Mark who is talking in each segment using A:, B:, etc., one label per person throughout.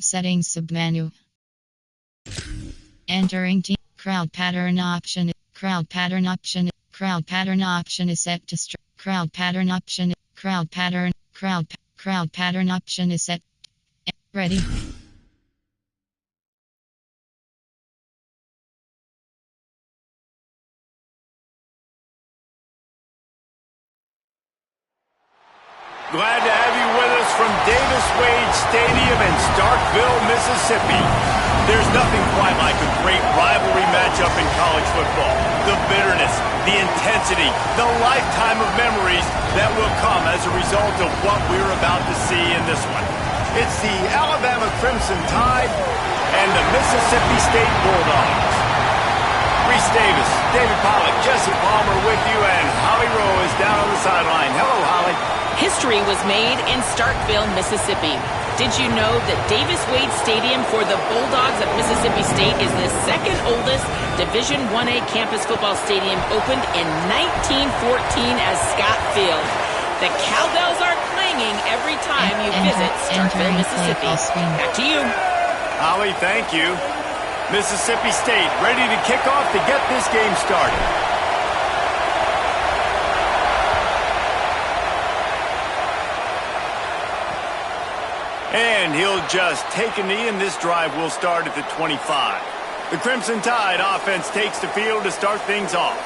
A: Settings submenu. Entering team. Crowd pattern option. Crowd pattern option. Crowd pattern option is set to crowd pattern option. Crowd pattern. Crowd pattern option is set. Ready.
B: Glad to have you with us from Davis Wade Stadium in Starkville, Mississippi. There's nothing quite like a great rivalry matchup in college football. The bitterness, the intensity, the lifetime of memories that will come as a result of what we're about to see in this one. It's the Alabama Crimson Tide and the Mississippi State Bulldogs. Reese Davis, David Pollack, Jesse Palmer with you, and Holly Rowe is down on the sideline. Hello, Holly.
C: History was made in Starkville, Mississippi. Did you know that Davis Wade Stadium for the Bulldogs of Mississippi State is the second oldest Division I-A campus football stadium, opened in 1914 as Scott Field? The cowbells are clanging every time you visit Starkville, Mississippi. Back to you.
B: Holly, thank you. Mississippi State ready to kick off to get this game started. And he'll just take a knee, and this drive will start at the 25. The Crimson Tide offense takes the field to start things off.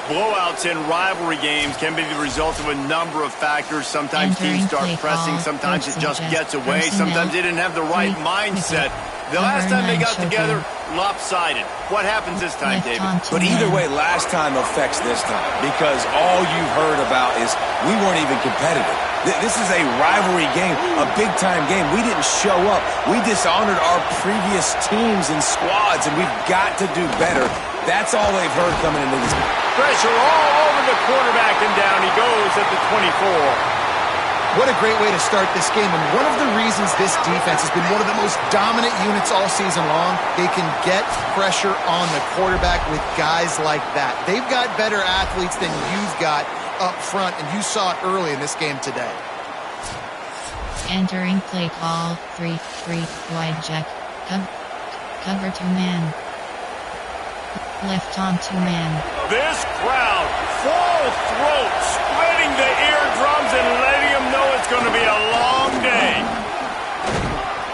B: Blowouts in rivalry games can be the result of a number of factors. Sometimes teams start pressing, sometimes it just gets away, sometimes they didn't have the right mindset. The last time they got together, lopsided. What happens this time, David?
D: But either way, last time affects this time, because all you've heard about is we weren't even competitive. This is a rivalry game, a big-time game. We didn't show up. We dishonored our previous teams and squads, and we've got to do better. That's all they've heard coming into this game.
B: Pressure all over the quarterback, and down he goes at the 24.
E: What a great way to start this game, and one of the reasons this defense has been one of the most dominant units all season long, they can get pressure on the quarterback with guys like that. They've got better athletes than you've got up front, and you saw it early in this game today.
A: Entering play call, 3 wide jack, cover 2 man, left on 2 man.
B: This crowd, full throat, splitting the eardrums and letting them know it's going to be a long day.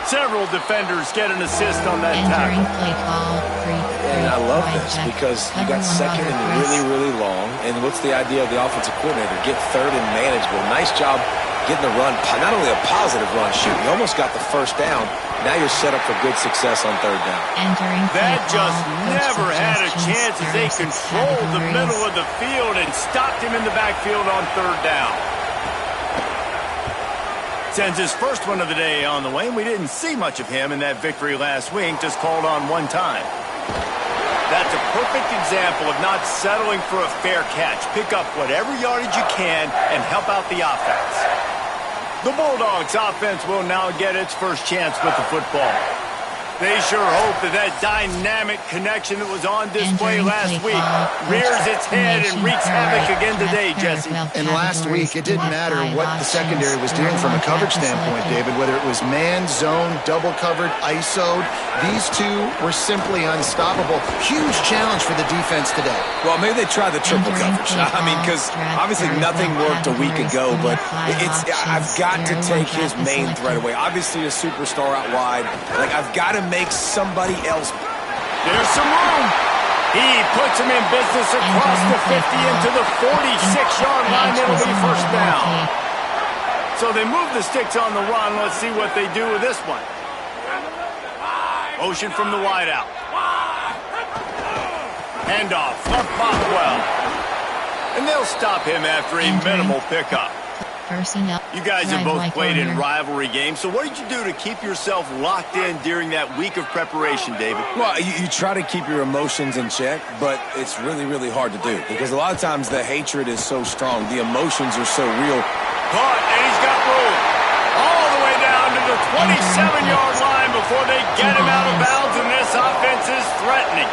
B: Several defenders get an assist on that
A: Entering
B: tackle.
A: play call, 3
D: And I love this
A: jack,
D: because you got
A: cover 1
D: second and
A: press.
D: really long. And what's the idea of the offensive coordinator? Get third and manageable. Nice job getting the run, not only a positive run, shoot, you almost got the first down. Now you're set up for good success on third down.
A: Entering
B: That
A: play
B: just
A: call,
B: never
A: coach
B: had a
A: suggestions,
B: chance as they
A: services
B: controlled the
A: categories.
B: middle of the field and stopped him in the backfield on third down. Sends his first one of the day on the way, and we didn't see much of him in that victory last week, just called on one time. That's a perfect example of not settling for a fair catch. Pick up whatever yardage you can and help out the offense. The Bulldogs offense will now get its first chance with the football. They sure hope that dynamic connection that was on display last week rears its head and wreaks havoc again today, Jesse.
E: And last week, it didn't matter what the secondary was doing from a coverage standpoint, David, whether it was man, zone, double covered, ISO'd. These two were simply unstoppable. Huge challenge for the defense today.
D: Well, maybe they try the triple coverage. I mean, because obviously nothing worked a week ago, but I've got to take his main threat away. Obviously a superstar out wide. Like, I've got to make somebody else.
B: There's some room. He puts him in business across the 50 into the 46-yard line. It'll be first down. So they move the sticks on the run. Let's see what they do with this one. Motion from the wideout. Handoff from Bothwell. And they'll stop him after a minimal pickup.
A: Personnel.
B: You guys have both played in rivalry games, so what did you do to keep yourself locked in during that week of preparation, David?
D: Well, you try to keep your emotions in check, but it's really hard to do because a lot of times the hatred is so strong. The emotions are so real.
B: Caught, and he's got room. All the way down to the 27-yard line before they get him out of bounds, and this offense is threatening.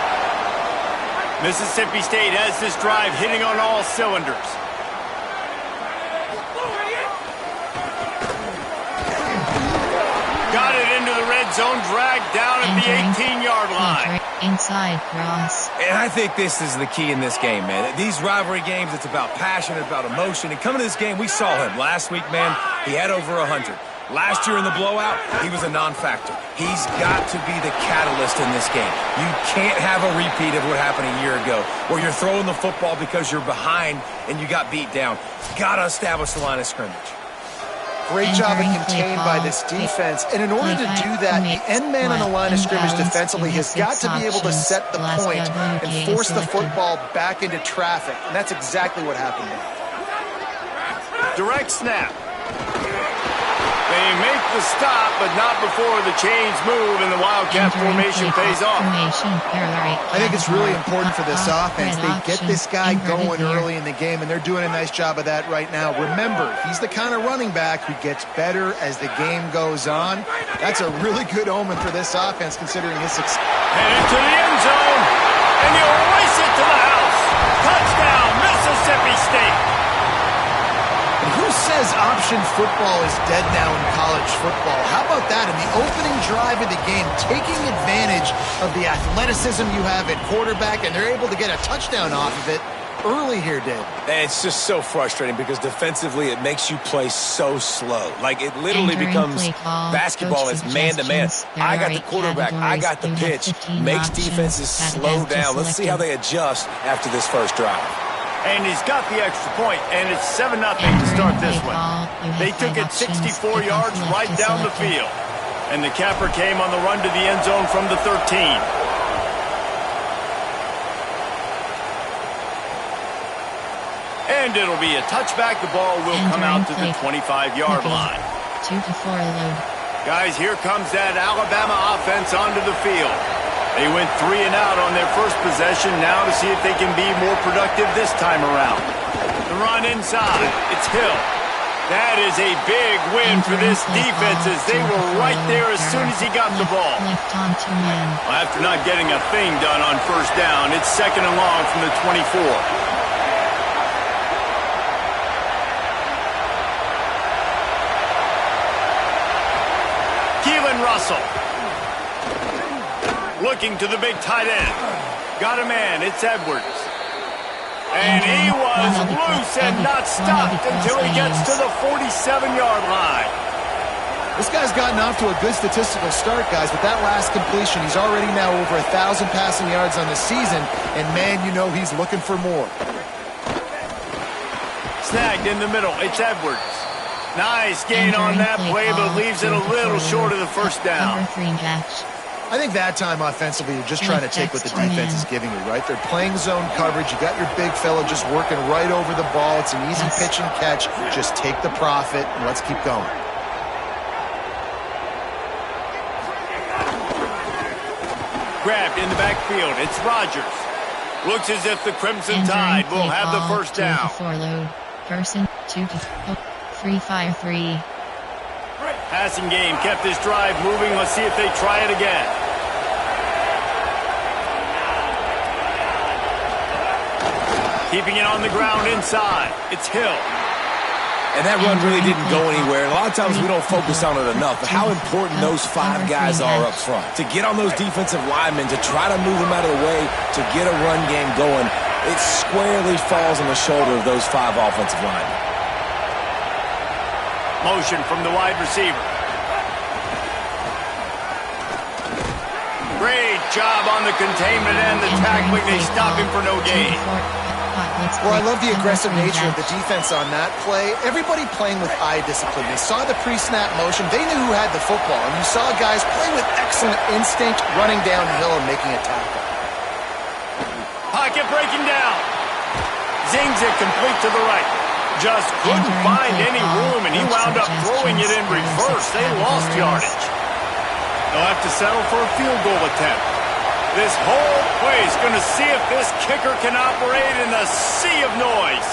B: Mississippi State has this drive hitting on all cylinders. Got it into the red zone, dragged down at the 18-yard line.
A: Inside cross.
D: And I think this is the key in this game, man. These rivalry games, it's about passion, it's about emotion. And coming to this game, we saw him last week, man. He had over 100. Last year in the blowout, he was a non-factor. He's got to be the catalyst in this game. You can't have a repeat of what happened a year ago, where you're throwing the football because you're behind and you got beat down. Got to establish the line of scrimmage.
E: Great job of contained by this defense. And in order to do that, the end man on the line of scrimmage defensively has got to be able to set the point and force the football back into traffic. And that's exactly what happened there.
B: Direct snap. They make the stop, but not before the chains move and the Wildcat formation pays off.
E: I think it's really important for this offense. They get this guy going early in the game, and they're doing a nice job of that right now. Remember, he's the kind of running back who gets better as the game goes on. That's a really good omen for this offense, considering his success.
B: And into the end zone, and he'll race it to the house. Touchdown, Mississippi State.
E: Who says option football is dead now in college football? How about that? In the opening drive of the game, taking advantage of the athleticism you have at quarterback, and they're able to get a touchdown off of it early here, Dave.
D: It's just so frustrating because defensively it makes you play so slow. Like, it literally becomes basketball is man-to-man. I got the quarterback. I got the pitch. Makes defenses slow down. Let's see how they adjust after this first drive.
B: And he's got the extra point, and it's 7-0 to start this one. They took it 64 yards right down the field. And the capper came on the run to the end zone from the 13. And it'll be a touchback. The ball will come out to the 25-yard line.
A: 2-4 load.
B: Guys, here comes that Alabama offense onto the field. They went 3 and out on their first possession, now to see if they can be more productive this time around. The run inside, it's Hill. That is a big win for this defense as they were right there as soon as he got the ball. Well, after not getting a thing done on first down, it's 2nd and long from the 24. Keelan Russell. Looking to the big tight end. Got a man, it's Edwards. And he was loose and not stopped until he gets to the 47-yard line.
E: This guy's gotten off to a good statistical start, guys. With that last completion, he's already now over 1,000 passing yards on the season. And, man, you know he's looking for more.
B: Snagged in the middle, it's Edwards. Nice gain on that play, but leaves it a little short of the first down.
E: I think that time offensively, you're just trying to take what the defense is giving you, right? They're playing zone coverage. You got your big fella just working right over the ball. It's an easy pitch and catch. Just take the profit, and let's keep going.
B: Grabbed in the backfield. It's Rodgers. Looks as if the Crimson Tide will have the first down.
A: 2-4 load. Person 2-3-5-3.
B: Passing game kept this drive moving. Let's see if they try it again. Keeping it on the ground inside. It's Hill.
D: And that run really didn't go anywhere. And a lot of times we don't focus on it enough, but how important those 5 guys are up front. To get on those defensive linemen, to try to move them out of the way, to get a run game going, it squarely falls on the shoulder of those 5 offensive linemen.
B: Motion from the wide receiver. Great job on the containment and the tackling. They stop him for no gain.
E: Well, I love the aggressive nature of the defense on that play. Everybody playing with eye discipline. They saw the pre-snap motion. They knew who had the football. And you saw guys play with excellent instinct, running downhill and making a tackle.
B: Pocket breaking down. Zings it complete to the right. Just couldn't find any room, and he wound up throwing it in reverse. They lost yardage. They'll have to settle for a field goal attempt. This whole place going to see if this kicker can operate in the sea of noise.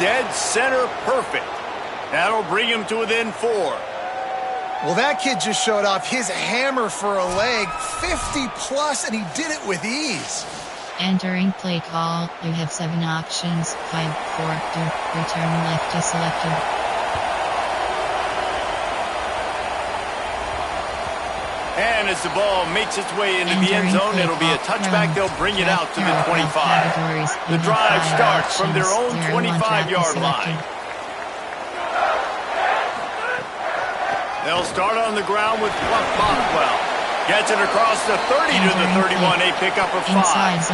B: Dead center perfect. That'll bring him to within 4.
E: Well, that kid just showed off his hammer for a leg, 50-plus, and he did it with ease.
A: Entering play call, you have 7 options. 5, 4, 2, return left is selected.
B: And as the ball makes its way into the end zone, it'll be a touchback. They'll bring it out to the 25. The drive starts from their own 25-yard line. They'll start on the ground with Fluff Bothwell. Gets it across the 30 to the 31. A pickup of 5.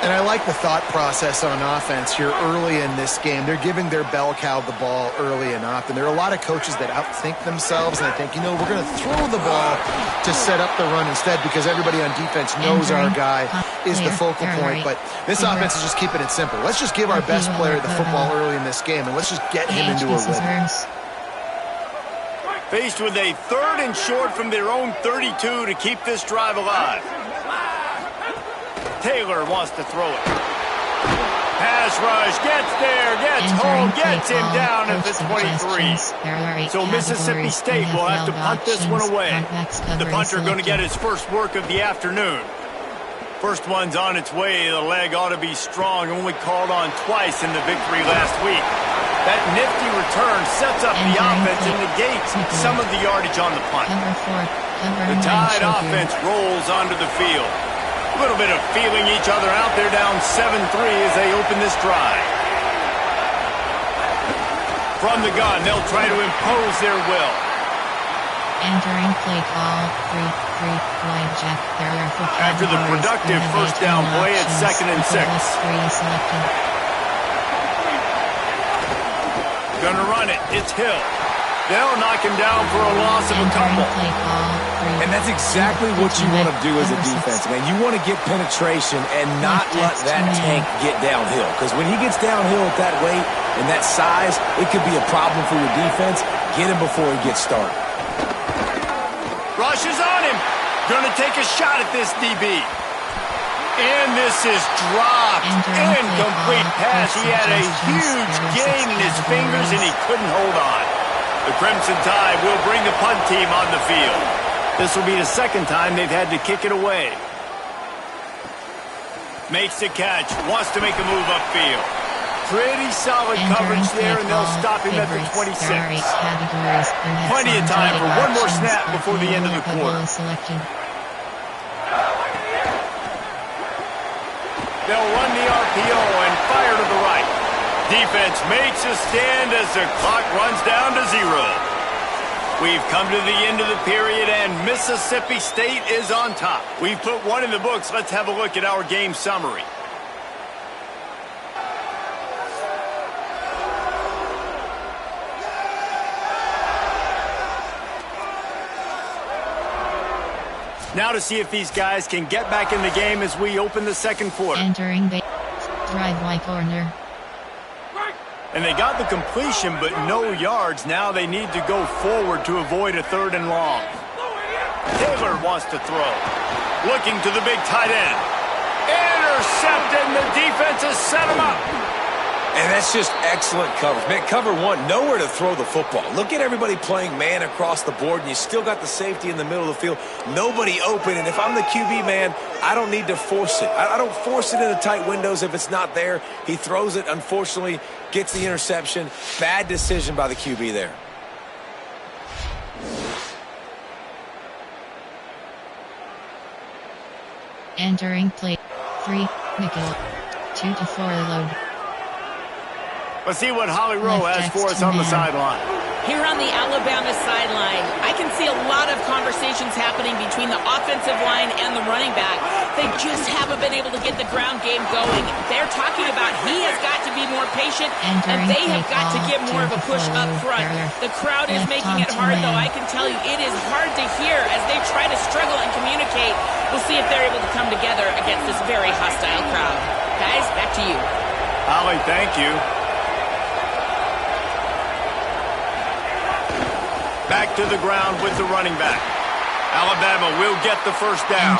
E: And I like the thought process on offense here early in this game. They're giving their bell cow the ball early enough. And there are a lot of coaches that outthink themselves. And I think, we're going to throw the ball to set up the run instead because everybody on defense knows our guy is the focal point. But this offense is just keeping it simple. Let's just give our best player the football early in this game. And let's just get him into a rhythm.
B: Faced with a 3rd and short from their own 32 to keep this drive alive. Taylor wants to throw it. Pass rush, gets there, gets home, gets him down at the 23. So Mississippi State will have to punt this one away. The punter going to get his first work of the afternoon. First one's on its way. The leg ought to be strong, only called on twice in the victory last week. That nifty return sets up the offense and negates some of the yardage on the punt. The Tide offense rolls onto the field. A little bit of feeling each other out. They're down 7-3 as they open this drive. From the gun, they'll try to impose their will.
A: Entering play call, 3 wide jet.
B: After the productive first down play at 2nd and 6. Gonna run it. It's Hill. They'll knock him down for a loss of a couple.
D: And that's exactly what you want to do as a defense, man. You want to get penetration and not let that tank get downhill. Because when he gets downhill at that weight and that size, it could be a problem for your defense. Get him before he gets started.
B: Rush is on him. Gonna take a shot at this DB. And this is dropped. Incomplete pass. He had a huge gain in his fingers and he couldn't hold on. The Crimson Tide will bring the punt team on the field. This will be the second time they've had to kick it away. Makes the catch. Wants to make a move upfield. Pretty solid coverage there, and they'll stop him at the 26. Plenty of time for one more snap before the end of the quarter. They'll run the RPO and fire to the right. Defense makes a stand as the clock runs down to 0. We've come to the end of the period, and Mississippi State is on top. We've put one in the books. Let's have a look at our game summary. Now to see if these guys can get back in the game as we open the second quarter.
A: Entering the drive-by corner.
B: And they got the completion, but no yards. Now they need to go forward to avoid a 3rd and long. Taylor wants to throw. Looking to the big tight end. Intercepted, and the defense has set him up.
D: And that's just excellent coverage. Man, cover one, nowhere to throw the football. Look at everybody playing man across the board, and you still got the safety in the middle of the field. Nobody open, and if I'm the QB, man, I don't need to force it. I don't force it into tight windows if it's not there. He throws it, unfortunately, gets the interception. Bad decision by the QB there.
A: Entering play 3, nickel, 2 to 4 load.
B: Let's see what Holly Rowe has for us on the sideline.
C: Here on the Alabama sideline, I can see a lot of conversations happening between the offensive line and the running back. They just haven't been able to get the ground game going. They're talking about he has got to be more patient, and they have got to get more of a push up front. The crowd is making it hard, though. I can tell you it is hard to hear as they try to struggle and communicate. We'll see if they're able to come together against this very hostile crowd. Guys, back to you.
B: Holly, thank you. Back to the ground with the running back. Alabama will get the first down.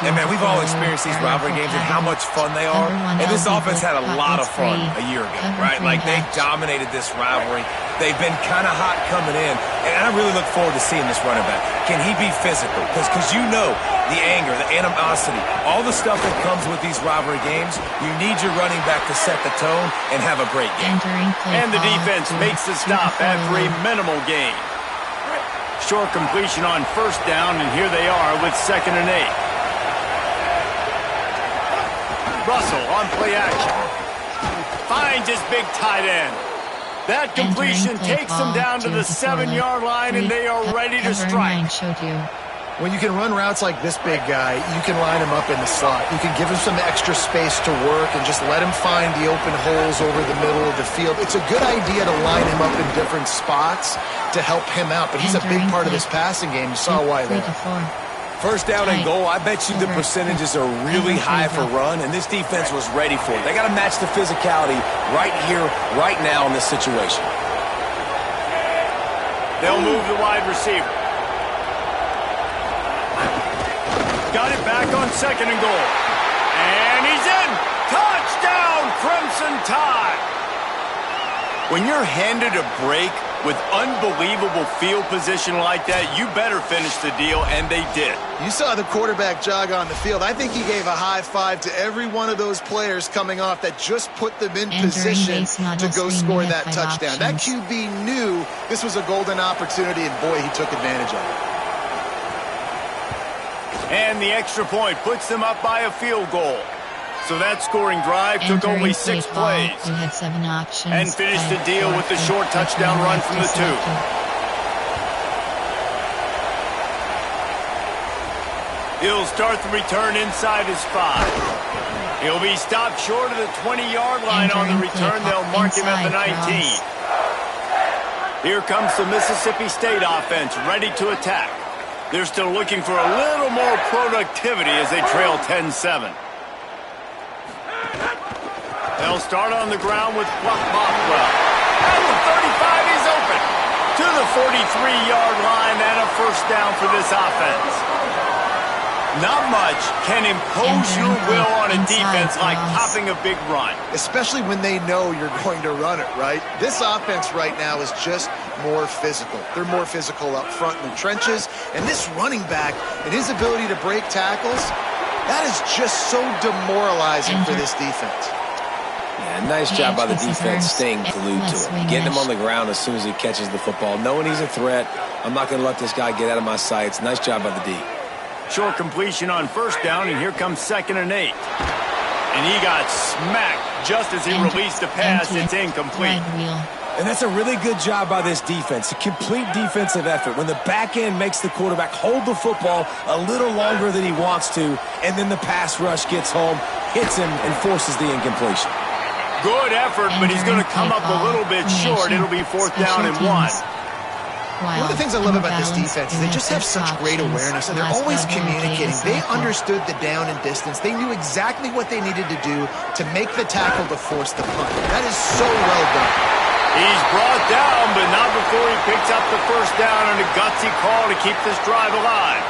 D: And man, we've all experienced these rivalry games and how much fun they are. And this offense had a lot of fun a year ago, right? Like, they dominated this rivalry. They've been kind of hot coming in. And I really look forward to seeing this running back. Can he be physical? Because you know the anger, the animosity, all the stuff that comes with these rivalry games, you need your running back to set the tone and have a great game.
B: And the defense makes the stop after a minimal gain. short completion on first down, and here they are with 2nd and 8. Russell on play action. Finds his big tight end. That completion takes them down to the 7-yard line, and they are ready to strike.
E: When you can run routes like this big guy, you can line him up in the slot. You can give him some extra space to work and just let him find the open holes over the middle of the field. It's a good idea to line him up in different spots to help him out, but he's a big part of this passing game. You saw why there.
D: 1st down and goal, I bet you the percentages are really high for run, and this defense was ready for it. They got to match the physicality right here, right now in this situation.
B: They'll move the wide receiver. Got it back on 2nd and goal. And he's in! Touchdown, Crimson Tide! When you're handed a break with unbelievable field position like that, you better finish the deal, and they did.
E: You saw the quarterback jog on the field. I think he gave a high five to every one of those players coming off that just put them in position to go score that touchdown. That QB knew this was a golden opportunity, and boy, he took advantage of it.
B: And the extra point puts them up by a field goal. So that scoring drive took only 6 plays.
A: You had 7 options.
B: And finished the deal with the short touchdown run from the 2. He'll start the return inside his 5. He'll be stopped short of the 20-yard line on the return. They'll mark him at the 19. Here comes the Mississippi State offense, ready to attack. They're still looking for a little more productivity as they trail 10-7. They'll start on the ground with Fluff Bothwell. At the 35, he's open. To the 43-yard line and a 1st down for this offense. Not much can impose your will on a defense like popping a big run.
E: Especially when they know you're going to run it, right? This offense right now is just more physical. They're more physical up front in the trenches. And this running back and his ability to break tackles, that is just so demoralizing for this defense.
D: Yeah, nice job by the defense staying glued to him. Getting him on the ground as soon as he catches the football. Knowing he's a threat, I'm not going to let this guy get out of my sights. Nice job by the D.
B: Short completion on 1st down, and here comes 2nd and 8. And he got smacked just as he released the pass. It's incomplete.
D: And that's a really good job by this defense. A complete defensive effort. When the back end makes the quarterback hold the football a little longer than he wants to, and then the pass rush gets home, hits him, and forces the incompletion.
B: Good effort, but he's going to come up a little bit short. It'll be 4th down and 1.
E: One of the things I love about this defense is they just have such great awareness, and they're always communicating. They understood the down and distance. They knew exactly what they needed to do to make the tackle to force the punt. That is so well done.
B: He's brought down, but not before he picks up the 1st down on a gutsy call to keep this drive alive.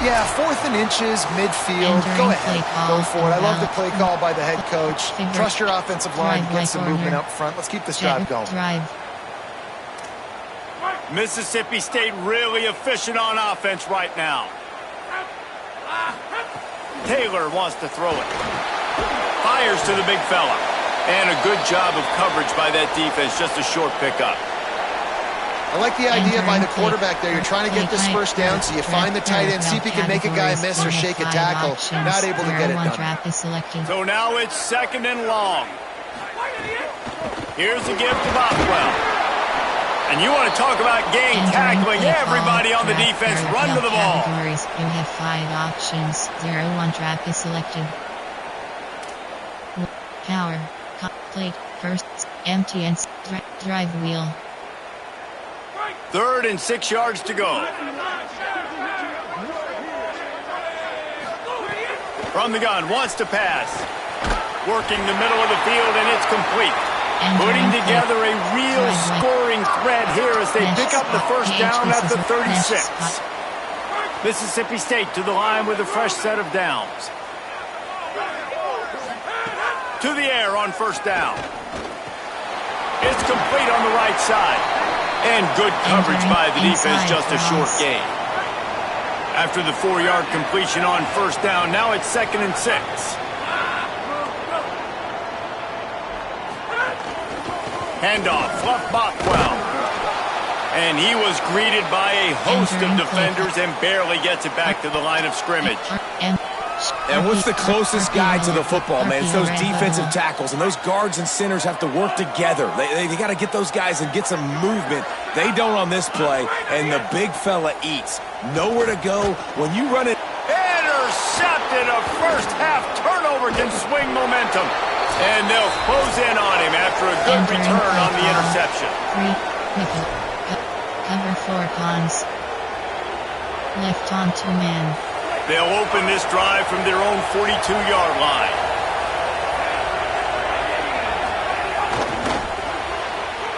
E: Yeah, 4th and inches, midfield. Go ahead. Go for it. I love the play call by the head coach. Trust your offensive line to get some movement up front. Let's keep this drive going.
B: Mississippi State really efficient on offense right now. Taylor wants to throw it. Fires to the big fella. And a good job of coverage by that defense. Just a short pickup.
E: I like the idea by the quarterback there. You're trying to get this 1st down, so you find the tight end, see if he can make a guy miss or shake a tackle. Not able to get it done.
B: So now it's 2nd and long. Here's the give to Bothwell. And you want to talk about game tackling. Everybody on the defense run to the ball.
A: You have 5 options. 0-1 trap is selected. Power. Complete. 1st. Empty and drive wheel.
B: 3rd and 6 yards to go. From the gun. Wants to pass. Working the middle of the field, and it's complete. Putting together a real scoring thread here as they pick up the 1st down at the 36. Mississippi State to the line with a fresh set of downs. To the air on 1st down. It's complete on the right side. And good coverage by the defense, just a short gain. After the 4-yard completion on 1st down, now it's 2nd and 6. Handoff, Fluff Bothwell. And he was greeted by a host of defenders and barely gets it back to the line of scrimmage.
D: And what's the closest guy to the football, man? It's those defensive tackles, and those guards and centers have to work together. They got to get those guys and get some movement. They don't on this play, and the big fella eats. Nowhere to go. When you run it...
B: Intercepted. A first-half turnover can swing momentum. And they'll close in on him after a good return on the interception.
A: Cover 4 cons. Left on 2 men.
B: They'll open this drive from their own 42-yard line.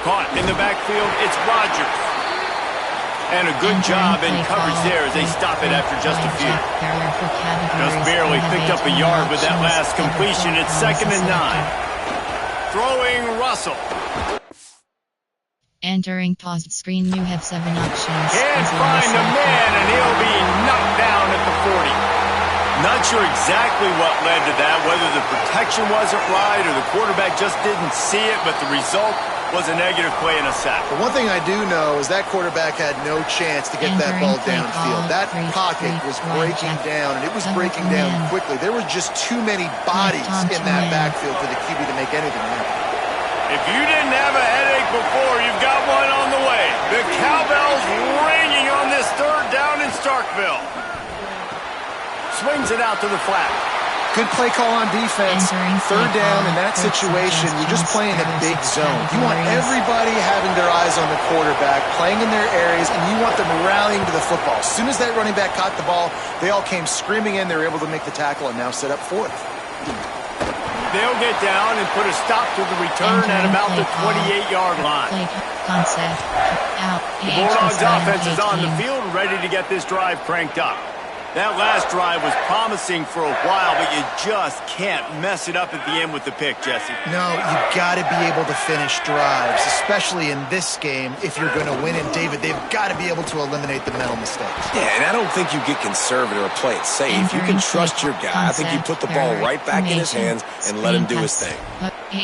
B: Caught in the backfield, it's Rodgers. And a good job in coverage there as they stop it after just a few. Just barely picked up a yard with that last completion. It's 2nd and 9. Throwing Russell.
A: Entering paused screen, you have 7 options.
B: Can't find a man, and he'll be knocked down at the 40. Not sure exactly what led to that, whether the protection wasn't right or the quarterback just didn't see it, but the result was a negative play and a sack.
E: The one thing I do know is that quarterback had no chance to get that ball downfield. That pocket was breaking down, and it was breaking down quickly. There were just too many bodies in that backfield for the QB to make anything happen.
B: If you didn't have a headache before, you've got one on the way. The cowbell's ringing on this 3rd down in Starkville. Swings it out to the flat.
E: Good play call on defense. 3rd down in that situation, you're just playing a big zone. You want everybody having their eyes on the quarterback, playing in their areas, and you want them rallying to the football. As soon as that running back caught the ball, they all came screaming in. They were able to make the tackle and now set up 4th.
B: They'll get down and put a stop to the return at about the 28-yard line. The Bulldogs offense is on the field, ready to get this drive cranked up. That last drive was promising for a while, but you just can't mess it up at the end with the pick, Jesse.
E: No, you've got to be able to finish drives, especially in this game if you're going to win. And, David, they've got to be able to eliminate the mental mistakes.
D: Yeah, and I don't think you get conservative or play it safe. You can trust your guy. I think you put the ball right back in his hands and let him do his thing.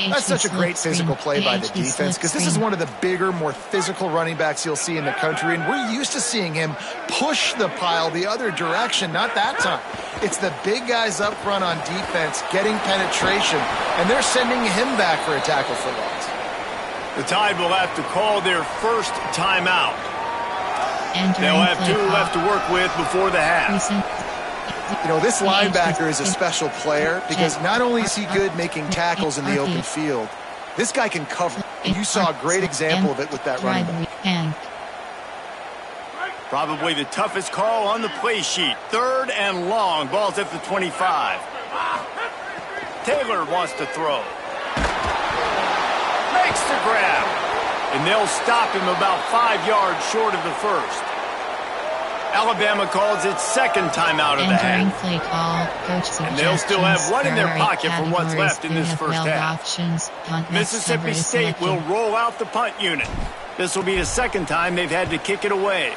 E: That's such a great physical play by the defense because this is one of the bigger, more physical running backs you'll see in the country, and we're used to seeing him push the pile the other direction. Not that time. It's the big guys up front on defense getting penetration, and they're sending him back for a tackle for loss.
B: The Tide will have to call their first timeout. They'll have 2 left to work with before the half.
E: You know, this linebacker is a special player because not only is he good making tackles in the open field, this guy can cover. And you saw a great example of it with that running back.
B: Probably the toughest call on the play sheet. 3rd and long. Ball's at the 25. Taylor wants to throw. Makes the grab. And they'll stop him about 5 yards short of the first. Alabama calls its 2nd timeout of the half.
A: Play call,
B: and they'll still have one in their pocket from what's left in this first half. Mississippi State will roll out the punt unit. This will be the 2nd time they've had to kick it away.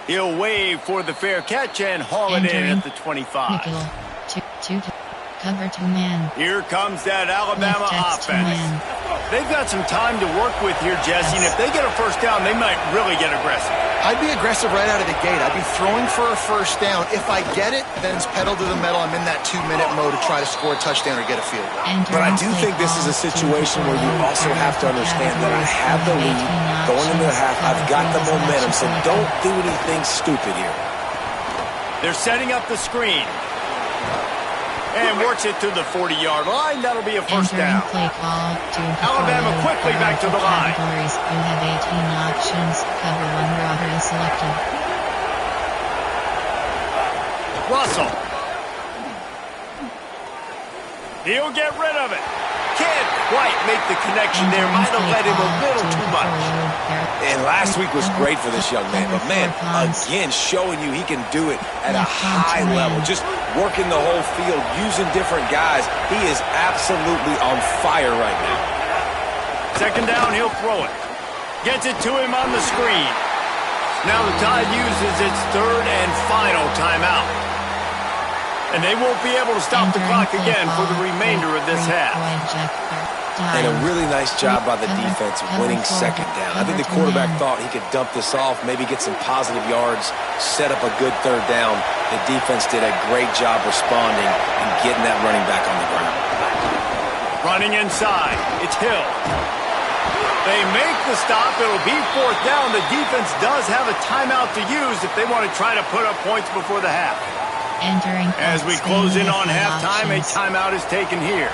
B: He'll wave for the fair catch and haul it in at the 25.
A: Cover 2 man.
B: Here comes that Alabama offense. They've got some time to work with here, Jesse, and if they get a first down, they might really get aggressive.
E: I'd be aggressive right out of the gate. I'd be throwing for a first down. If I get it, then it's pedal to the metal. I'm in that 2-minute mode to try to score a touchdown or get a field goal.
D: But I do think this is a situation where you also have to understand that I have the lead going into the half. I've got the momentum, so don't do anything stupid here.
B: They're setting up the screen. And works it to the 40-yard line. That'll be a first down. Alabama quickly back to the line.
A: You have 18 options. Cover 1 robbery selected.
B: Russell. He'll get rid of it. Can't quite make the connection there. Might have led him a little too much.
D: And last week was great for this young man. But, man, again, showing you he can do it at a high level. Just working the whole field, using different guys. He is absolutely on fire right now.
B: 2nd down, he'll throw it. Gets it to him on the screen. Now the Tide uses its 3rd and final timeout. And they won't be able to stop the clock again for the remainder of this half.
D: And a really nice job by the defense winning second down. I think the quarterback thought he could dump this off, maybe get some positive yards, set up a good third down. The defense did a great job responding and getting that running back on the ground.
B: Running inside, it's Hill. They make the stop. It'll be fourth down. The defense does have a timeout to use if they want to try to put up points before the half. As we close in on halftime, a timeout is taken here.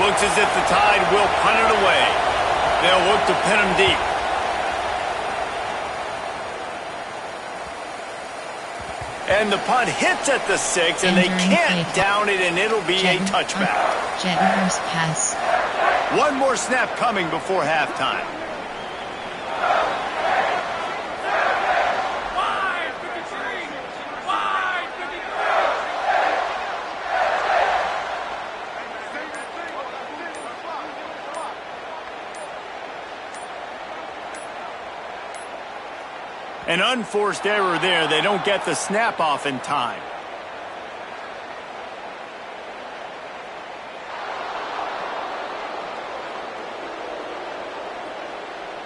B: Looks as if the Tide will punt it away. They'll look to pin him deep. And the punt hits at the 6, and they can't down it, and it'll be a touchback.
A: Jetter's pass.
B: One more snap coming before halftime. An unforced error there. They don't get the snap off in time.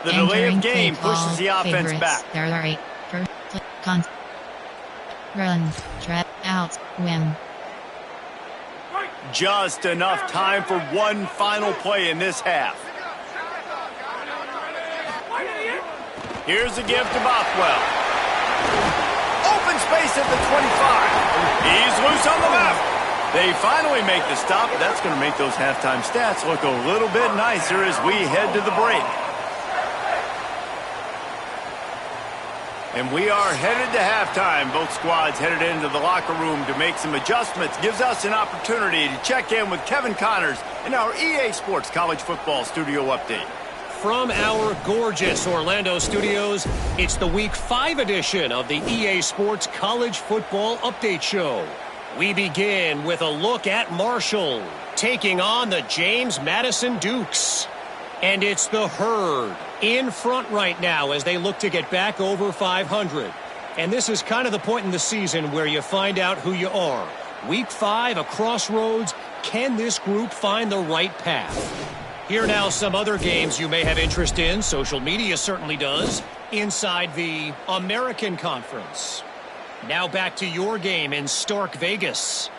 B: The delay of game pushes the offense back.
A: There are 8 per run, trap, out, win.
B: Just enough time for one final play in this half. Here's a give to Bothwell. Open space at the 25. He's loose on the left. They finally make the stop. That's going to make those halftime stats look a little bit nicer as we head to the break. And we are headed to halftime. Both squads headed into the locker room to make some adjustments. Gives us an opportunity to check in with Kevin Connors in our EA Sports College Football Studio Update.
F: From our gorgeous Orlando studios, it's the Week 5 edition of the EA Sports College Football Update Show. We begin with a look at Marshall taking on the James Madison Dukes. And it's the Herd in front right now as they look to get back over 500. And this is kind of the point in the season where you find out who you are. Week 5, a crossroads. Can this group find the right path? Here now some other games you may have interest in. Social media certainly does. Inside the American Conference. Now back to your game in Stark Vegas.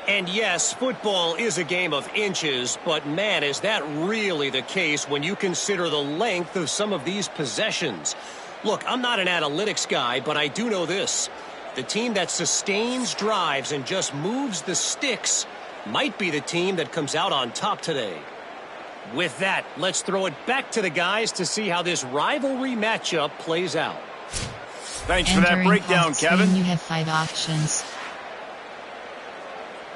F: And yes, football is a game of inches, but man, is that really the case when you consider the length of some of these possessions. Look, I'm not an analytics guy, but I do know this. The team that sustains drives and just moves the sticks might be the team that comes out on top today. With that, let's throw it back to the guys to see how this rivalry matchup plays out.
B: Thanks for that breakdown, Kevin.
A: You have 5 options.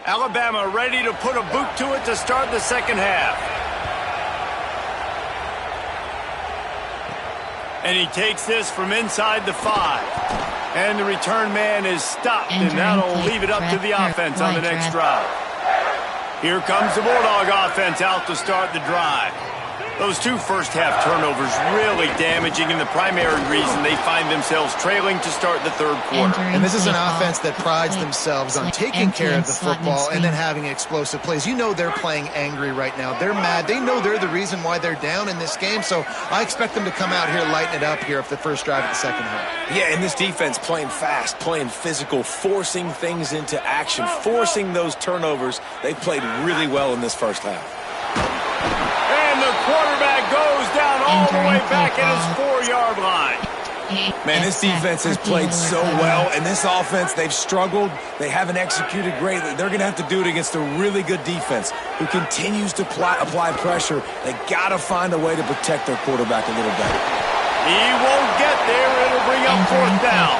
B: Alabama ready to put a boot to it to start the second half. And he takes this from inside the 5. And the return man is stopped, and that'll leave it up to the offense on the next drive. Here comes the Bulldog offense out to start the drive. Those 2 first-half turnovers really damaging, and the primary reason they find themselves trailing to start the third quarter.
E: And this is an offense that prides themselves on taking care of the football and then having explosive plays. You know they're playing angry right now. They're mad. They know they're the reason why they're down in this game, so I expect them to come out here, lighten it up here for the first drive of the second half.
D: Yeah, and this defense playing fast, playing physical, forcing things into action, forcing those turnovers. They played really well in this first half.
B: And the quarterback goes down all the way back at his 4-yard line.
D: Man, this defense has played so well, and this offense, they've struggled. They haven't executed greatly. They're going to have to do it against a really good defense who continues to apply pressure. They got to find a way to protect their quarterback a little better.
B: He won't get there. It'll bring up fourth down.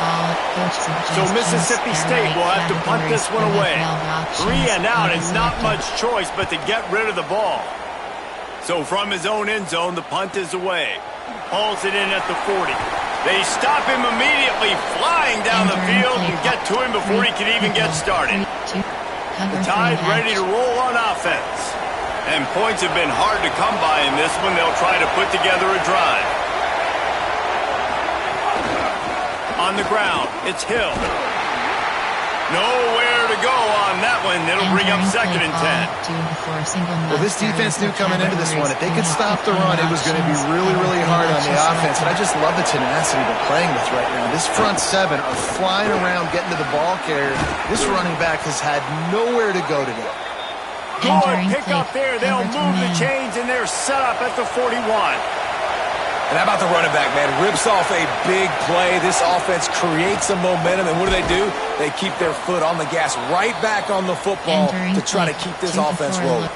B: So Mississippi State will have to punt this one away. 3 and out and not much choice but to get rid of the ball. So from his own end zone, the punt is away. Hauls it in at the 40. They stop him immediately, flying down the field and get to him before he can even get started. The Tide ready to roll on offense. And points have been hard to come by in this one. They'll try to put together a drive. On the ground, it's Hill. Nowhere to go on that one. It'll bring up 2nd and 10.
E: Well, this defense knew coming into this one, if they could stop the run, it was going to be really, really hard on the offense. And I just love the tenacity they're playing with right now. This front seven are flying around, getting to the ball carrier. This running back has had nowhere to go today.
B: Good pick up there. They'll move the chains, and they're set up at the 41.
D: And how about the running back, man? Rips off a big play. This offense creates some momentum, and what do? They keep their foot on the gas, right back on the football to try to keep this offense rolling.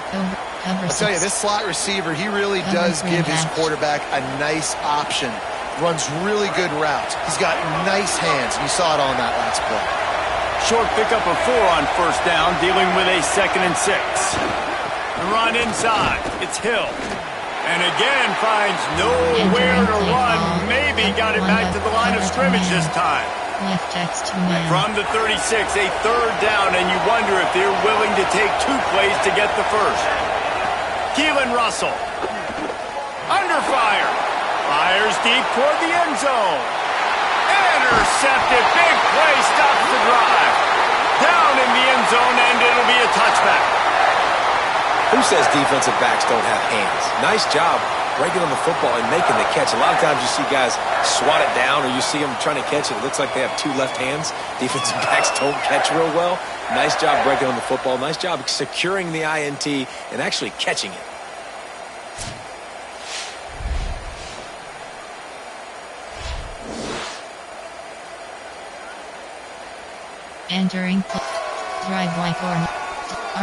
E: I'll tell you, this slot receiver, he really does give his quarterback a nice option. Runs really good routes. He's got nice hands, and you saw it on that last play.
B: Short pickup of 4 on 1st down, dealing with a 2nd and 6. The run inside. It's Hill. And again, finds nowhere to run. Maybe got it back to the line of scrimmage this time. From the 36, a 3rd down, and you wonder if they're willing to take 2 plays to get the first. Keelan Russell. Under fire. Fires deep toward the end zone. Intercepted. Big play stops the drive. Down in the end zone, and it'll be a touchback.
D: Who says defensive backs don't have hands? Nice job breaking on the football and making the catch. A lot of times you see guys swat it down, or you see them trying to catch it. It looks like they have 2 left hands. Defensive backs don't catch real well. Nice job breaking on the football. Nice job securing the INT and actually catching it.
A: Entering drive like or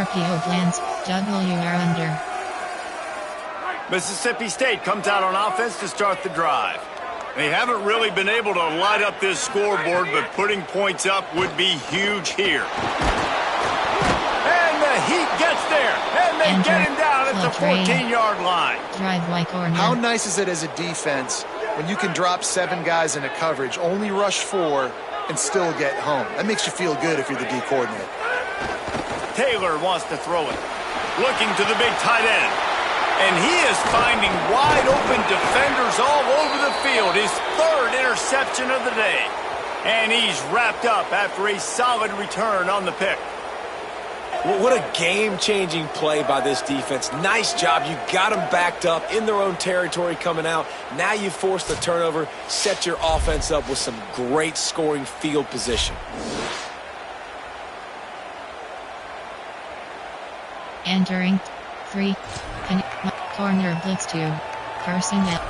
A: RPO plans. WR under.
B: Mississippi State comes out on offense to start the drive. They haven't really been able to light up this scoreboard, but putting points up would be huge here. And the Heat gets there, and they get him down at the 14-yard line.
A: Drive like or
E: How nice is it as a defense when you can drop 7 guys into coverage, only rush 4, and still get home? That makes you feel good if you're the D coordinator.
B: Taylor wants to throw it. Looking to the big tight end. And he is finding wide open defenders all over the field. His 3rd interception of the day. And he's wrapped up after a solid return on the pick.
D: What a game-changing play by this defense. Nice job. You got them backed up in their own territory coming out. Now you force the turnover, set your offense up with some great scoring field position.
A: Entering 3. Corner blitz 2. Personnel.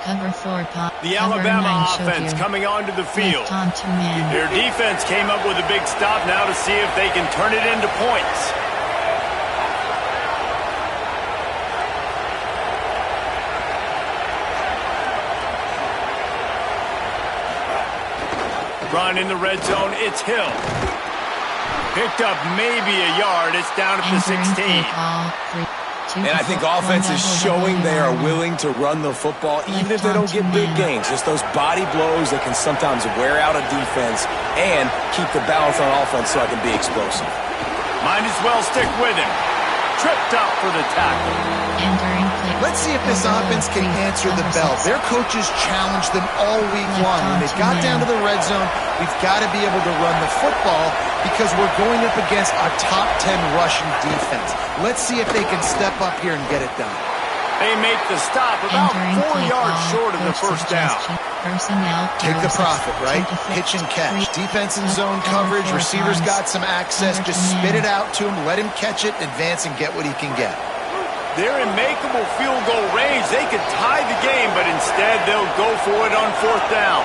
A: Cover 4 pop.
B: The Alabama offense coming onto the field. Their defense came up with a big stop now to see if they can turn it into points. Run in the red zone. It's Hill. Picked up maybe a yard. It's down at the 16.
D: And I think offense is showing they are willing to run the football, even if they don't get big gains. Just those body blows that can sometimes wear out a defense and keep the balance on offense so I can be explosive.
B: Might as well stick with him. Tripped up for the tackle.
E: Let's see if this offense can answer the bell. Their coaches challenged them all week long. When they got down to the red zone, we've got to be able to run the football because we're going up against a top 10 rushing defense. Let's see if they can step up here and get it done.
B: They make the stop about 4 yards short of the 1st down.
E: Take the profit, right? Pitch and catch. Defense and zone coverage. Receivers got some access. Just spit it out to him. Let him catch it, advance, and get what he can get.
B: They're in makeable field goal range. They could tie the game, but instead they'll go for it on 4th down.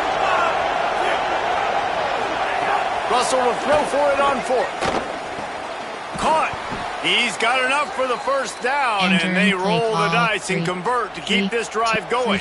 B: Russell will throw for it on 4th. Caught. He's got enough for the 1st down, and they roll the dice and convert to keep this drive going.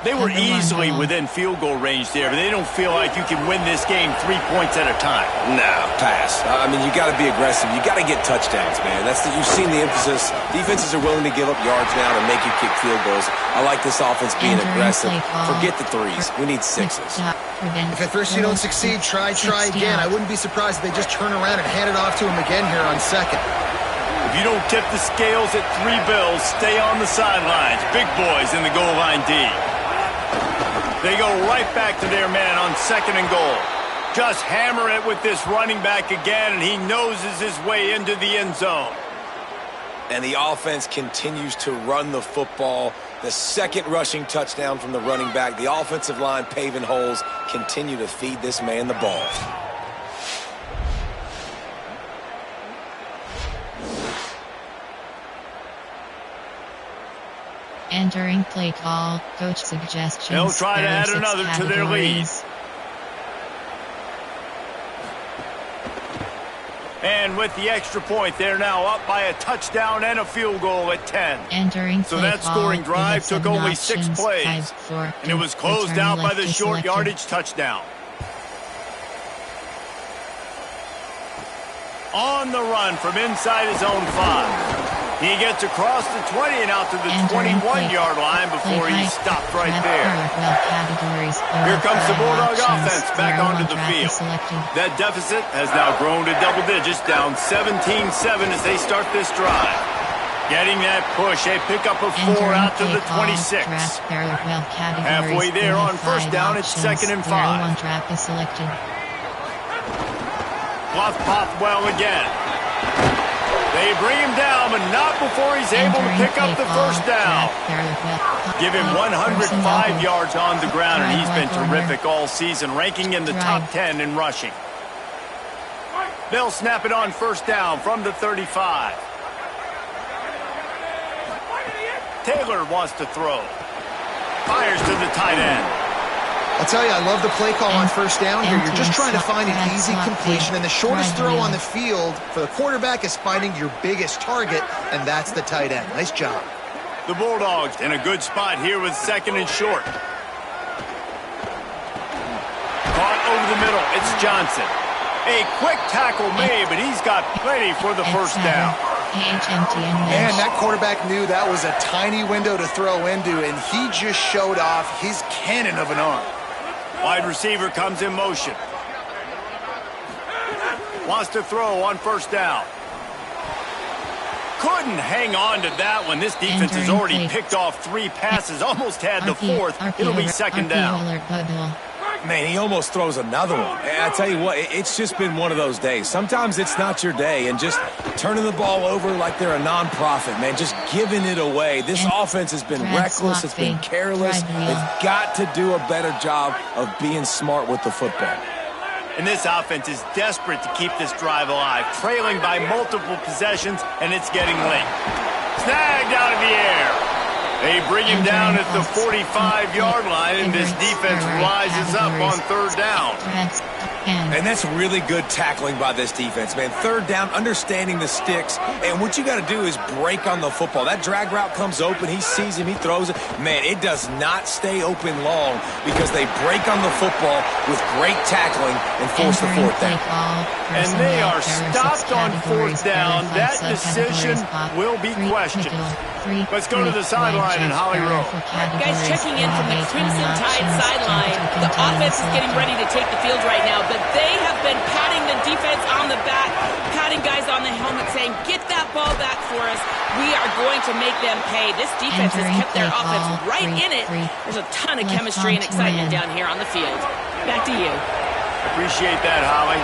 B: They were easily within field goal range there, but they don't feel like you can win this game 3 points at a time.
D: Nah, pass. I mean, you got to be aggressive. You got to get touchdowns, man. You've seen the emphasis. Defenses are willing to give up yards now to make you kick field goals. I like this offense being aggressive. Forget the 3s. We need 6s.
E: If at first you don't succeed, try again. I wouldn't be surprised if they just turn around and hand it off to him again here on 2nd.
B: If you don't tip the scales at 3 bills, stay on the sidelines. Big boys in the goal line D. They go right back to their man on 2nd and goal. Just hammer it with this running back again, and he noses his way into the end zone.
D: And the offense continues to run the football. The second rushing touchdown from the running back. The offensive line paving holes. Continue to feed this man the ball.
A: Entering play call, coach suggestions.
B: They'll try to add another to their lead. And with the extra point, they're now up by a touchdown and a field goal at 10.
A: Entering
B: so that scoring drive took only 6 plays, and it was closed out by the short yardage touchdown. On the run from inside his own 5. He gets across the 20 and out to the 21-yard line before he's stopped right there. Here comes the Bulldog offense back onto the field. That deficit has now grown to double digits, down 17-7 as they start this drive. Getting that push, a pickup of 4 out to the 26. Halfway there on first down, it's 2nd and 5. Bluff popped well again. They bring him down, but not before he's able to pick up the first down. Give him 105 yards on the ground, and he's been terrific all season, ranking in the top 10 in rushing. They'll snap it on first down from the 35. Taylor wants to throw. Fires to the tight end.
E: I'll tell you, I love the play call on first down here. You're just trying to find an easy completion, and the shortest throw on the field for the quarterback is finding your biggest target, and that's the tight end. Nice job.
B: The Bulldogs in a good spot here with 2nd and short. Caught over the middle. It's Johnson. A quick tackle made, but he's got plenty for the first down.
E: And that quarterback knew that was a tiny window to throw into, and he just showed off his cannon of an arm.
B: Wide receiver comes in motion. Wants to throw on first down. Couldn't hang on to that one. This defense has already picked off 3 passes, almost had the 4th. It'll be 2nd down.
D: Man, he almost throws another one. And I tell you what, it's just been one of those days. Sometimes it's not your day, and just turning the ball over like they're a nonprofit, man, just giving it away. This offense has been reckless. It's been careless. They've got to do a better job of being smart with the football.
B: And this offense is desperate to keep this drive alive, trailing by multiple possessions, and it's getting late. Snagged out of the air. They bring him down at the 45-yard line, and this defense rises up on 3rd down.
D: And that's really good tackling by this defense, man. 3rd down, understanding the sticks, and what you got to do is break on the football. That drag route comes open, he sees him, he throws it. Man, it does not stay open long because they break on the football with great tackling and force the 4th down.
B: And they are stopped on 4th down. That decision will be questioned. Let's go to the sideline in Holly Rowe.
C: Guys checking in from the Crimson Tide sideline. The offense is getting ready to take the field right now, but they have been patting the defense on the back, patting guys on the helmet, saying, get that ball back for us. We are going to make them pay. This defense has kept their offense right in it. There's a ton of chemistry and excitement down here on the field. Back to you.
B: Appreciate that, Holly.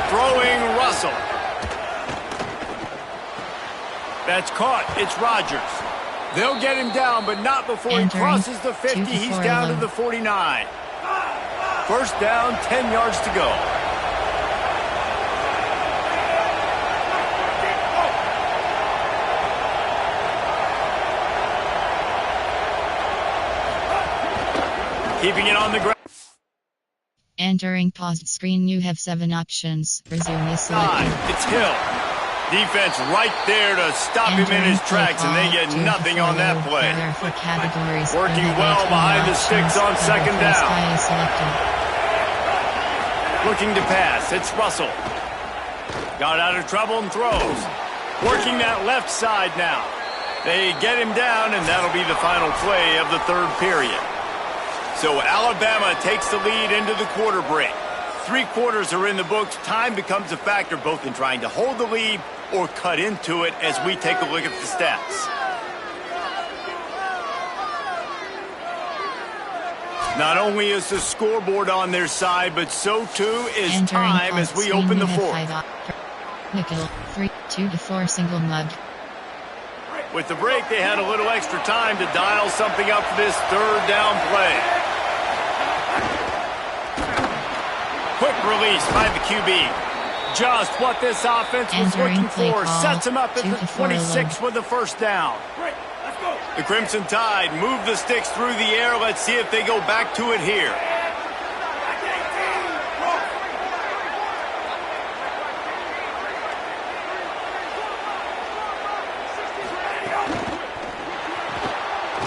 B: Throwing Russell. That's caught. It's Rodgers. They'll get him down, but not before he crosses the 50. He's down to the 49. First down, 10 yards to go. Keeping it on the ground.
A: Entering paused screen, you have 7 options. Resume is selected.
B: It's Hill. Defense right there to stop him in his tracks, and they get nothing on that play. Working well behind the sticks on 2nd down. Looking to pass. It's Russell. Got out of trouble and throws. Working that left side now. They get him down, and that'll be the final play of the 3rd period. So Alabama takes the lead into the quarter break. 3 quarters are in the books. Time becomes a factor both in trying to hold the lead or cut into it as we take a look at the stats. Not only is the scoreboard on their side, but so too is time as we open the fourth.
A: Nickel, 3-2-4 single mud.
B: With the break, they had a little extra time to dial something up for this third down play. Quick release by the QB. Just what this offense was looking for. Sets him up at the 26 with the first down. The Crimson Tide move the sticks through the air. Let's see if they go back to it here.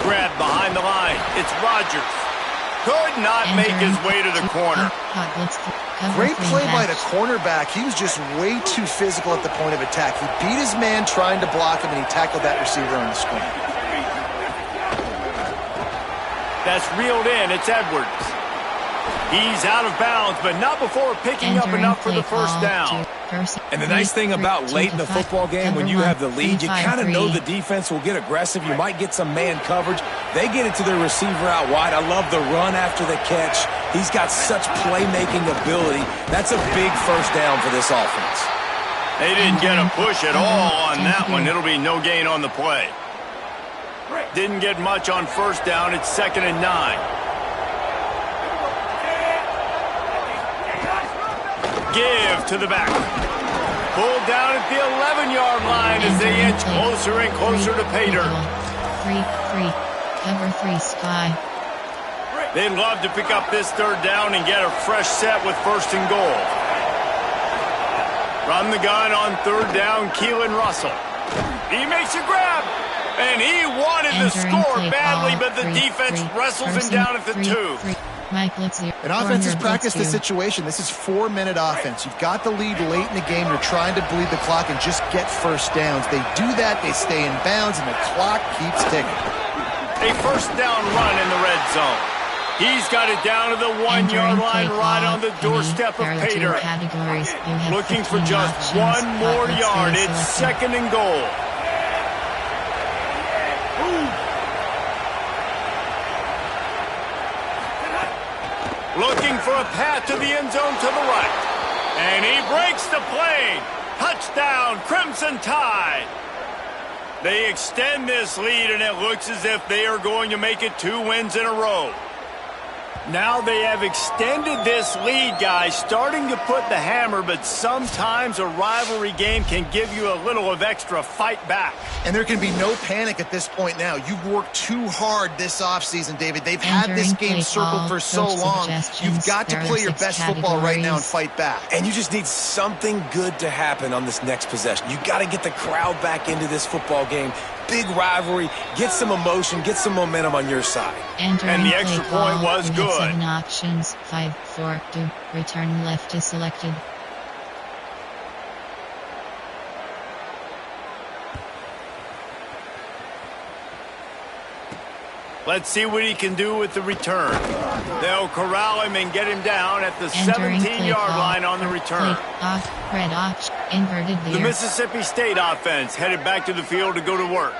B: Grab behind the line. It's Rodgers. Could not make his way to the corner.
E: Great play by the cornerback. He was just way too physical at the point of attack. He beat his man trying to block him, and he tackled that receiver on the screen.
B: That's reeled in. It's Edwards. He's out of bounds, but not before picking up enough for the first down.
D: And the nice thing about late in the football game, when you have the lead, you kind of know the defense will get aggressive. You might get some man coverage. They get it to their receiver out wide. I love the run after the catch. He's got such playmaking ability. That's a big first down for this offense.
B: They didn't get a push at all on that one. It'll be no gain on the play. Didn't get much on first down. It's 2nd and 9. Give to the back. Pulled down at the 11-yard line as they inch closer and closer to pay dirt.
A: 3-3. Cover 3 Sky.
B: They'd love to pick up this third down and get a fresh set with 1st and goal. From the gun on third down, Keelan Russell. He makes a grab. And he wanted the score badly, but the defense wrestles him down at the 2.
E: And offenses practice the situation. This is 4-minute offense. You've got the lead late in the game. You're trying to bleed the clock and just get first downs. They do that. They stay in bounds, and the clock keeps ticking.
B: A first down run in the red zone. He's got it down to the 1-yard line right on the doorstep of pay dirt. Looking for just one more yard. It's 2nd and goal. Looking for a path to the end zone to the right. And he breaks the plane. Touchdown, Crimson Tide. They extend this lead, and it looks as if they are going to make it 2 wins in a row. Now they have extended this lead, guys, starting to put the hammer, but sometimes a rivalry game can give you a little of extra fight back.
E: And there can be no panic at this point now. You've worked too hard this offseason, David. They've had this game circled for so long. You've got to play your best football right now and fight back.
D: And you just need something good to happen on this next possession. You got to get the crowd back into this football game. Big rivalry, get some emotion, get some momentum on your side.
B: And the extra point was good.
A: 7 options, 5-4-2, return left is selected.
B: Let's see what he can do with the return. They'll corral him and get him down at the 17-yard line on the return.
A: Red option, inverted veer.
B: The Mississippi State offense headed back to the field to go to work.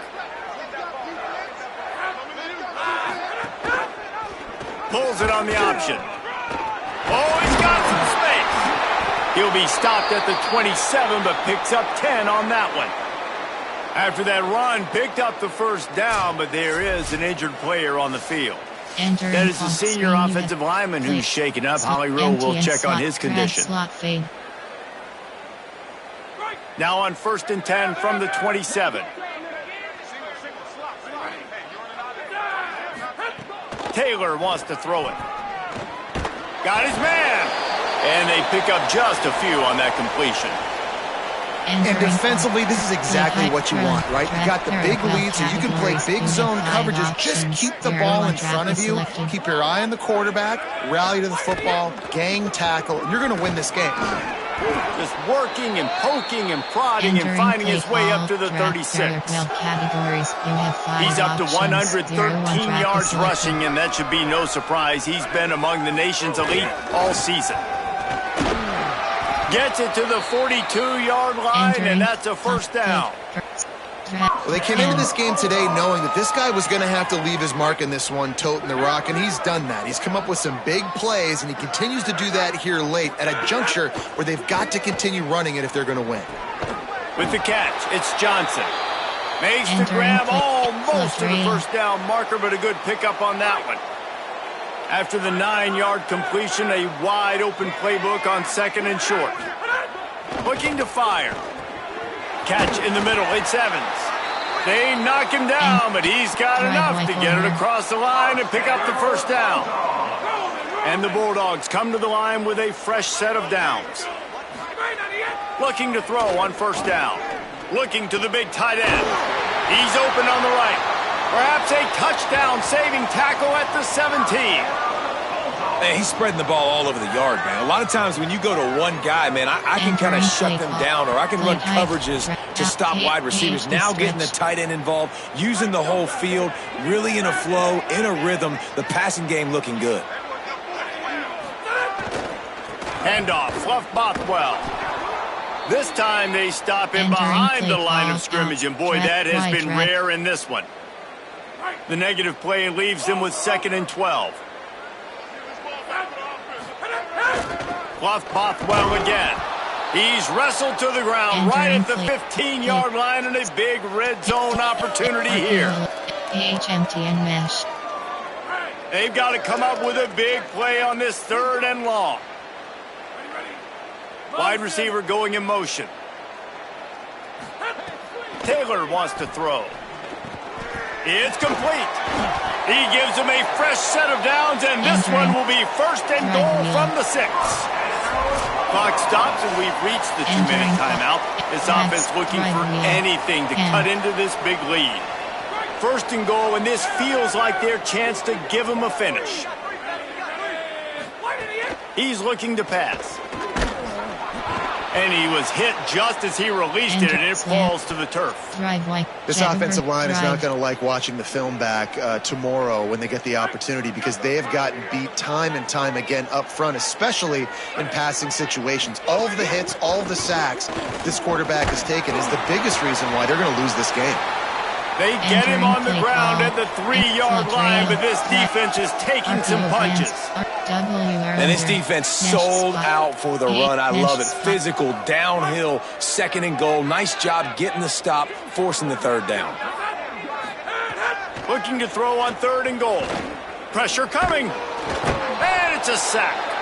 B: Pulls it on the option. Oh, he's got some space. He'll be stopped at the 27, but picks up 10 on that one. After that run, picked up the first down, but there is an injured player on the field. That is the senior offensive lineman who's shaken up. Holly Rowe will check on his condition. Now on 1st and 10 from the 27. Taylor wants to throw it. Got his man. And they pick up just a few on that completion.
E: And defensively, this is exactly what you want, right? You got the big lead, so you can play big zone coverages. Just keep the ball in front of you. Keep your eye on the quarterback. Rally to the football. Gang tackle. You're going to win this game.
B: Just working and poking and prodding and finding his way up to the 36. He's up to 113 yards rushing, and that should be no surprise. He's been among the nation's elite all season. Gets it to the 42-yard line, and that's a first down.
E: Well, they came into this game today knowing that this guy was going to have to leave his mark in this one, toting the rock, and he's done that. He's come up with some big plays, and he continues to do that here late at a juncture where they've got to continue running it if they're going to win.
B: With the catch, it's Johnson. Makes the grab almost to the first down marker, but a good pickup on that one. After the 9-yard completion, a wide-open playbook on 2nd and short. Looking to fire. Catch in the middle, it's Evans. They knock him down, but he's got enough to get it across the line and pick up the first down. And the Bulldogs come to the line with a fresh set of downs. Looking to throw on first down. Looking to the big tight end. He's open on the right. Perhaps a touchdown-saving tackle at the 17.
D: Man, he's spreading the ball all over the yard, man. A lot of times when you go to one guy, man, I can kind of shut them down, or I can run coverages to stop wide receivers. Now getting the tight end involved, using the whole field, really in a flow, in a rhythm, the passing game looking good.
B: Handoff, Fluff Bothwell. This time they stop him behind the line of scrimmage, and boy, that has been rare in this one. The negative play leaves them with 2nd and 12. Fluff Bothwell again. He's wrestled to the ground right at the 15-yard line, and a big red zone opportunity here.
A: HMTN mesh.
B: They've got to come up with a big play on this 3rd and long. Wide receiver going in motion. Taylor wants to throw. It's complete. He gives him a fresh set of downs, and this one will be 1st and goal from the 6. Clock stops, and we've reached the 2-minute timeout. This offense looking for anything to cut into this big lead. 1st and goal, and this feels like their chance to give them a finish. He's looking to pass. And he was hit just as he released it, and it falls to the turf.
E: This offensive line is not going to like watching the film back tomorrow when they get the opportunity, because they have gotten beat time and time again up front, especially in passing situations. All of the hits, all of the sacks this quarterback has taken is the biggest reason why they're going to lose this game.
B: They get him on the ground at the 3-yard line, but this defense is taking some punches.
D: And this defense sold out for the run. I love it. Physical, downhill, 2nd and goal. Nice job getting the stop, forcing the 3rd down.
B: Looking to throw on 3rd and goal. Pressure coming. And it's a sack.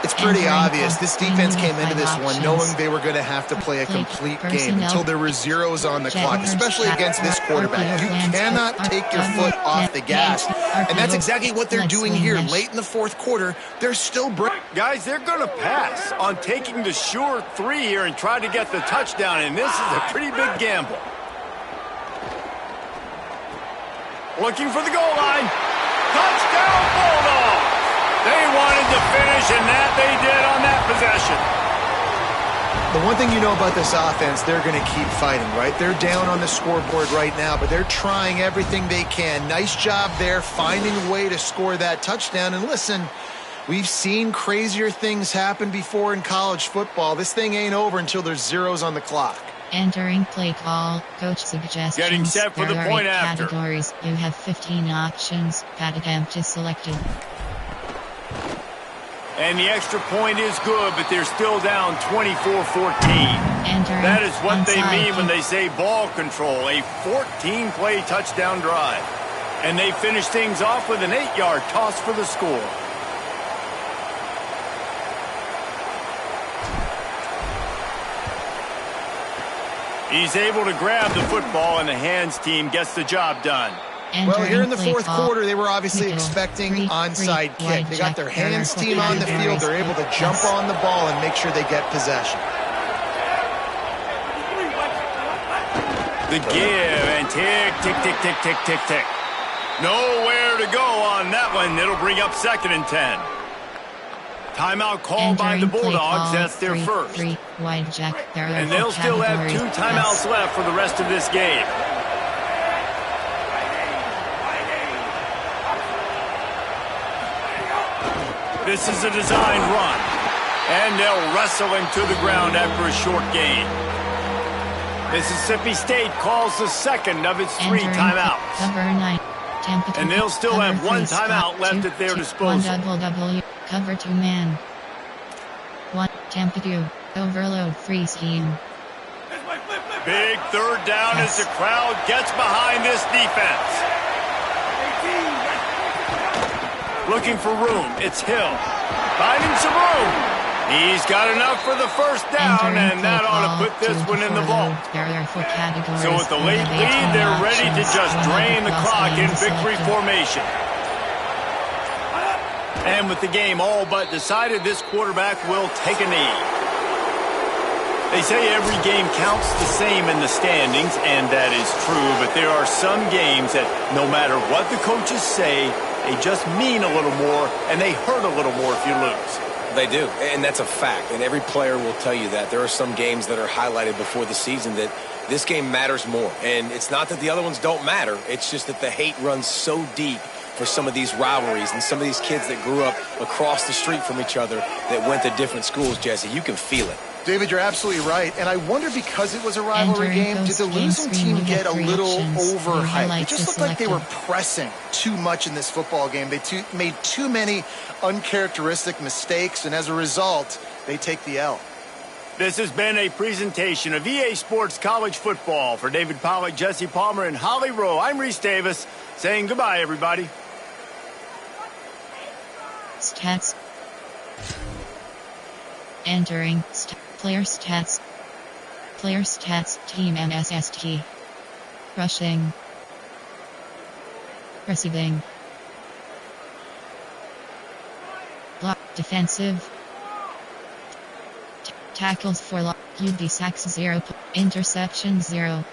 E: It's pretty obvious. This defense came into this one knowing they were going to have to play a complete game until there were zeros on the clock, especially against this quarterback. You cannot take your foot off the gas, and that's exactly what they're doing here. Late in the 4th quarter, they're still
B: Guys, they're going to pass on taking the sure 3 here and try to get the touchdown, and this is a pretty big gamble. Looking for the goal line. Touchdown, Bulldogs! They wanted to finish, and that they did on that possession.
E: The one thing you know about this offense, they're going to keep fighting, right? They're down on the scoreboard right now, but they're trying everything they can. Nice job there, finding a way to score that touchdown. And listen, we've seen crazier things happen before in college football. This thing ain't over until there's zeros on the clock.
A: Entering play call, coach suggestions.
B: Getting set for the point after.
A: Categories. You have 15 options. Pat attempt is selected.
B: And the extra point is good, but they're still down 24-14. That is what they mean when they say ball control, a 14-play touchdown drive. And they finish things off with an 8-yard toss for the score. He's able to grab the football, and the hands team gets the job done.
E: Well, here in the 4th quarter, they were obviously expecting onside kick. They got their hands team on the field. They're able to jump on the ball and make sure they get possession.
B: The give and tick, tick, tick, tick, tick, tick, tick. Nowhere to go on that one. It'll bring up 2nd and 10. Timeout called by the Bulldogs. That's their first. And they'll still have 2 timeouts left for the rest of this game. This is a design run. And they'll wrestle him to the ground after a short gain. Mississippi State calls the second of its 3
A: Entering
B: timeouts.
A: Cover 9. Tampa
B: And they'll still
A: cover
B: have
A: 3
B: one
A: spot
B: timeout left
A: 2,
B: at their
A: 2,
B: disposal.
A: 1 W. Cover 2 man. 1. Tampa 2. Overload 3 scheme.
B: Big third down as the crowd gets behind this defense. Looking for room. It's Hill. Finding some room. He's got enough for the first down, and that ought to put this one in the vault. So with the late lead, they're ready to just drain the clock in victory formation. And with the game all but decided, this quarterback will take a knee. They say every game counts the same in the standings, and that is true, but there are some games that no matter what the coaches say, they just mean a little more, and they hurt a little more if you lose.
D: They do, and that's a fact, and every player will tell you that. There are some games that are highlighted before the season that this game matters more, and it's not that the other ones don't matter. It's just that the hate runs so deep for some of these rivalries and some of these kids that grew up across the street from each other that went to different schools, Jesse. You can feel it.
E: David, you're absolutely right. And I wonder, because it was a rivalry game, did the losing team get a little overhyped? It just looked like they were pressing too much in this football game. They made too many uncharacteristic mistakes, and as a result, they take the L.
B: This has been a presentation of EA Sports College Football. For David Pollack, Jesse Palmer, and Holly Rowe, I'm Reese Davis, saying goodbye, everybody.
A: Stats. Entering player stats. Player stats team MSST. Rushing. Receiving. Block defensive. Tackles for loss. UD sacks 0. Interception 0.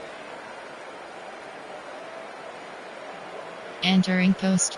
A: Entering post game.